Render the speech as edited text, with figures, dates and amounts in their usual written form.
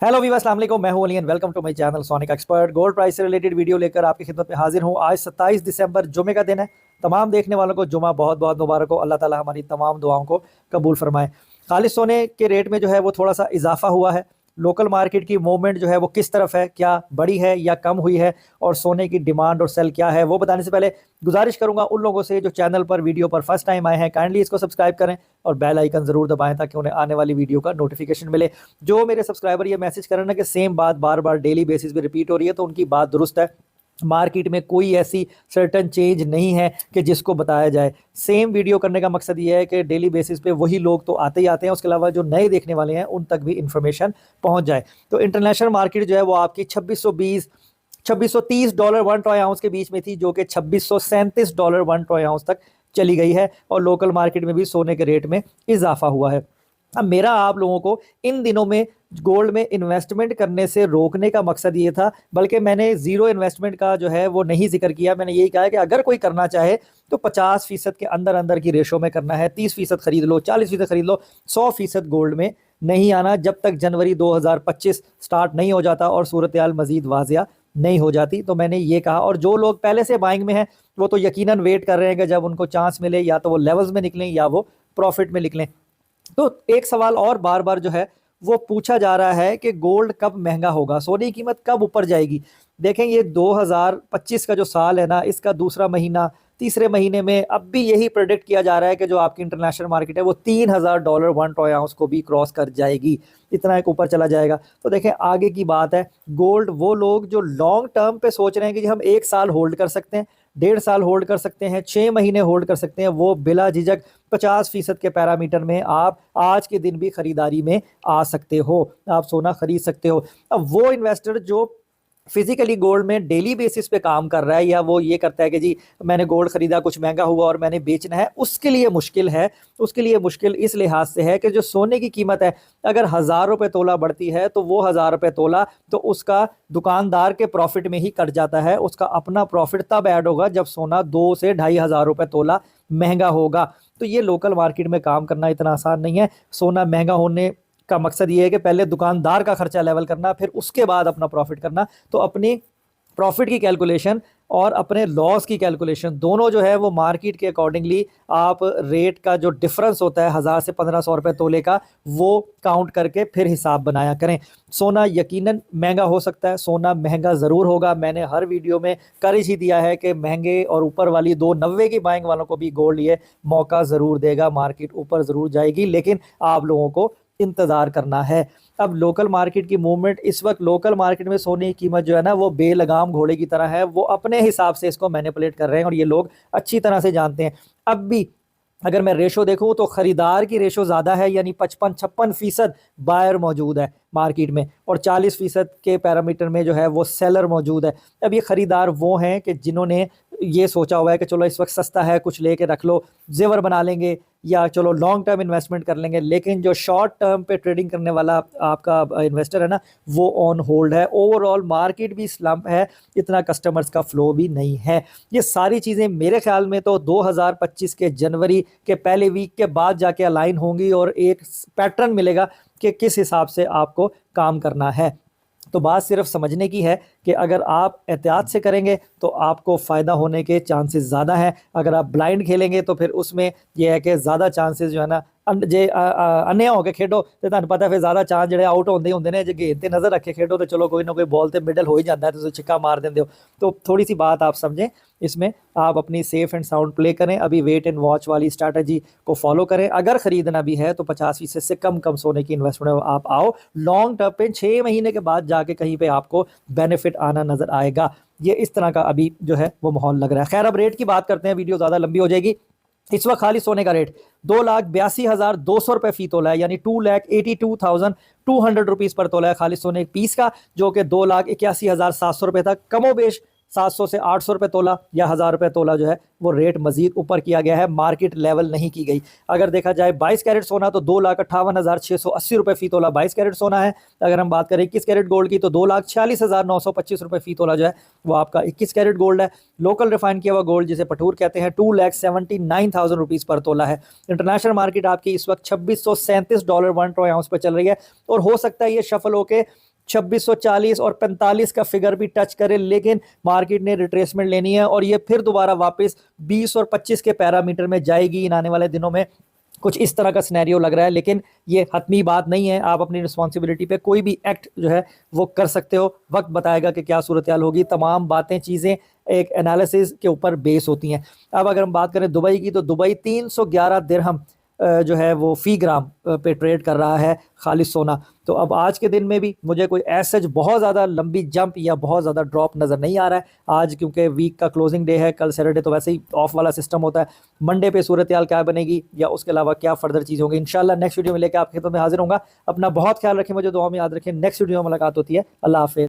Hello Weaver, अस्सलाम वालेकुम। मैं हूं Ali and welcome to my channel Sonic Expert. Gold price से रिलेटेड वीडियो लेकर आपकी खिदमत में हाजिर हूं। आज 27 दिसंबर जुमे का दिन है। तमाम देखने वालों को जुमा बहुत बहुत मुबारक हो। अल्लाह ताला हमारी तमाम दुआओं को कबूल फरमाए। खालिद सोने के रेट में जो है वो थोड़ा सा इजाफा हुआ है। लोकल मार्केट की मूवमेंट जो है वो किस तरफ है, क्या बढ़ी है या कम हुई है, और सोने की डिमांड और सेल क्या है, वो बताने से पहले गुजारिश करूंगा उन लोगों से जो चैनल पर वीडियो पर फर्स्ट टाइम आए हैं, काइंडली इसको सब्सक्राइब करें और बेल आइकन जरूर दबाएं ताकि उन्हें आने वाली वीडियो का नोटिफिकेशन मिले। जो मेरे सब्सक्राइबर ये मैसेज कर रहे हैं कि सेम बात बार बार डेली बेसिस पे रिपीट हो रही है, तो उनकी बात दुरुस्त है। मार्केट में कोई ऐसी सर्टन चेंज नहीं है कि जिसको बताया जाए। सेम वीडियो करने का मकसद ये है कि डेली बेसिस पे वही लोग तो आते ही आते हैं, उसके अलावा जो नए देखने वाले हैं उन तक भी इंफॉर्मेशन पहुंच जाए। तो इंटरनेशनल मार्केट जो है वो आपकी 2620 2630 डॉलर 1 ट्रॉय आउंस के बीच में थी, जो कि 2637 डॉलर 1 ट्रॉय आउंस तक चली गई है। और लोकल मार्केट में भी सोने के रेट में इजाफा हुआ है। अब मेरा आप लोगों को इन दिनों में गोल्ड में इन्वेस्टमेंट करने से रोकने का मकसद ये था, बल्कि मैंने जीरो इन्वेस्टमेंट का जो है वो नहीं जिक्र किया। मैंने यही कहा है कि अगर कोई करना चाहे तो 50% के अंदर अंदर की रेशो में करना है। 30% खरीद लो, 40% खरीद लो, 100% गोल्ड में नहीं आना जब तक जनवरी 2025 स्टार्ट नहीं हो जाता और सूरत हाल मजीद वाजिया नहीं हो जाती। तो मैंने ये कहा, और जो लोग पहले से बाइंग में हैं वो तो यकीनन वेट कर रहे हैं कि जब उनको चांस मिले या तो वो लेवल्स में निकलें या वो प्रॉफिट में निकलें। तो एक सवाल और बार बार जो है वो पूछा जा रहा है कि गोल्ड कब महंगा होगा, सोने की कीमत कब ऊपर जाएगी। देखें, ये 2025 का जो साल है ना, इसका दूसरा महीना, तीसरे महीने में अब भी यही प्रेडिक्ट किया जा रहा है कि जो आपकी इंटरनेशनल मार्केट है वो $3000 1 ट्रॉय आउंस को भी क्रॉस कर जाएगी। इतना एक ऊपर चला जाएगा। तो देखें, आगे की बात है। गोल्ड वो लोग जो लॉन्ग टर्म पे सोच रहे हैं कि हम 1 साल होल्ड कर सकते हैं, 1.5 साल होल्ड कर सकते हैं, 6 महीने होल्ड कर सकते हैं, वो बिला झिझक 50% के पैरामीटर में आप आज के दिन भी खरीदारी में आ सकते हो, आप सोना खरीद सकते हो। अब वो इन्वेस्टर जो फिजिकली गोल्ड में डेली बेसिस पे काम कर रहा है, या वो ये करता है कि जी मैंने गोल्ड खरीदा, कुछ महंगा हुआ और मैंने बेचना है, उसके लिए मुश्किल है। उसके लिए मुश्किल इस लिहाज से है कि जो सोने की कीमत है, अगर 1000 रुपये तोला बढ़ती है तो वो 1000 रुपये तोला तो उसका दुकानदार के प्रॉफिट में ही कट जाता है। उसका अपना प्रॉफिट तब ऐड होगा जब सोना 2 से 2500 रुपये तोला महंगा होगा। तो ये लोकल मार्केट में काम करना इतना आसान नहीं है। सोना महंगा होने का मकसद ये है कि पहले दुकानदार का खर्चा लेवल करना, फिर उसके बाद अपना प्रॉफिट करना। तो अपनी प्रॉफिट की कैलकुलेशन और अपने लॉस की कैलकुलेशन दोनों जो है वो मार्केट के अकॉर्डिंगली आप रेट का जो डिफरेंस होता है 1000 से 1500 रुपये तोले का, वो काउंट करके फिर हिसाब बनाया करें। सोना यकीनन महंगा हो सकता है, सोना महंगा ज़रूर होगा। मैंने हर वीडियो में कर ही दिया है कि महंगे और ऊपर वाली 290 की बाइंग वालों को भी गोल्ड ये मौका ज़रूर देगा, मार्केट ऊपर ज़रूर जाएगी, लेकिन आप लोगों को इंतज़ार करना है। अब लोकल मार्केट की मूवमेंट, इस वक्त लोकल मार्केट में सोने की कीमत जो है ना वो बेलगाम घोड़े की तरह है। वो अपने हिसाब से इसको मैनिपुलेट कर रहे हैं और ये लोग अच्छी तरह से जानते हैं। अब भी अगर मैं रेशो देखूं तो खरीदार की रेशो ज़्यादा है, यानी 55-56% बायर मौजूद है मार्केट में, और 40% के पैरामीटर में जो है वो सेलर मौजूद है। अब ये खरीदार वो हैं कि जिन्होंने ये सोचा हुआ है कि चलो इस वक्त सस्ता है, कुछ लेके रख लो, जेवर बना लेंगे, या चलो लॉन्ग टर्म इन्वेस्टमेंट कर लेंगे। लेकिन जो शॉर्ट टर्म पे ट्रेडिंग करने वाला आपका इन्वेस्टर है ना, वो ऑन होल्ड है। ओवरऑल मार्केट भी स्लम्प है, इतना कस्टमर्स का फ्लो भी नहीं है। ये सारी चीज़ें मेरे ख्याल में तो 2025 के जनवरी के पहले वीक के बाद जाके अलाइन होंगी और एक पैटर्न मिलेगा कि किस हिसाब से आपको काम करना है। तो बात सिर्फ समझने की है कि अगर आप एहतियात से करेंगे तो आपको फ़ायदा होने के चांसेस ज़्यादा हैं। अगर आप ब्लाइंड खेलेंगे तो फिर उसमें यह है कि ज़्यादा चांसेस जो है ना, जे अन्या होके खेडो तो तुहानू पता फिर ज़्यादा चांस जो आउट होंदे होंदे ने। जे गेंद ते नज़र रखे खेडो तो चलो कोई ना कोई बॉल ते मिडल हो ही जाता है, तो छिक्का मार देंगे हो। तो थोड़ी सी बात आप समझें, इसमें आप अपनी सेफ एंड साउंड प्ले करें। अभी वेट एंड वॉच वाली स्ट्रैटेजी को फॉलो करें। अगर खरीदना भी है तो 50% से कम सोने की इन्वेस्टमेंट आप आओ। लॉन्ग टर्म पे 6 महीने के बाद जाके कहीं पे आपको बेनिफिट आना नजर आएगा। ये इस तरह का अभी जो है वो माहौल लग रहा है। खैर, अब रेट की बात करते हैं, वीडियो ज़्यादा लंबी हो जाएगी। इस वक्त खाली सोने का रेट 2,82,200 रुपये फी तोला है, यानी 2,82,200 रुपीज़ पर तोला है खाली सोने एक पीस का, जो कि 2,81,700 रुपये था। कमोबेश 700 से 800 रुपये तोला या 1000 रुपये तोला जो है वो रेट मजीद ऊपर किया गया है, मार्केट लेवल नहीं की गई। अगर देखा जाए 22 कैरेट सोना तो 2,58,680 रुपये फी तोला 22 कैरेट सोना है। अगर हम बात करें 21 कैरेट गोल्ड की तो 2,46,925 रुपये फी तोला जो है वो आपका 21 कैरेट गोल्ड है। लोकल रिफाइन किया हुआ गोल्ड जिसे पठूर कहते हैं 2,79,000 रुपीज़ पर तोला है। इंटरनेशनल मार्केट आपकी इस वक्त $2637 1 ट्रॉय आउंस पर चल रही है, और हो सकता है ये शफल होके 2640 और 45 का फिगर भी टच करे, लेकिन मार्केट ने रिट्रेसमेंट लेनी है और ये फिर दोबारा वापस 20 और 25 के पैरामीटर में जाएगी इन आने वाले दिनों में। कुछ इस तरह का सिनेरियो लग रहा है, लेकिन ये हतमी बात नहीं है। आप अपनी रिस्पॉन्सिबिलिटी पे कोई भी एक्ट जो है वो कर सकते हो। वक्त बताएगा कि क्या सूरत हाल होगी। तमाम बातें, चीज़ें एक एनालिसिस के ऊपर बेस होती हैं। अब अगर हम बात करें दुबई की, तो दुबई 311 दिरहम जो है वो फ़ी ग्राम पे ट्रेड कर रहा है खालिस सोना। तो अब आज के दिन में भी मुझे कोई ऐसा बहुत ज़्यादा लंबी जंप या बहुत ज़्यादा ड्रॉप नज़र नहीं आ रहा है आज, क्योंकि वीक का क्लोजिंग डे है। कल सैटरडे तो वैसे ही ऑफ वाला सिस्टम होता है। मंडे पे सूरत हाल क्या बनेगी या उसके अलावा क्या फर्दर चीज़ होगी, इंशाल्लाह नेक्स्ट वीडियो में लेकर आपके खिदमत में हाजिर होऊंगा। अपना बहुत ख्याल रखें, मुझे दुआ में याद रखें। नेक्स्ट वीडियो में मुलाकात होती है। अल्लाह हाफिज़।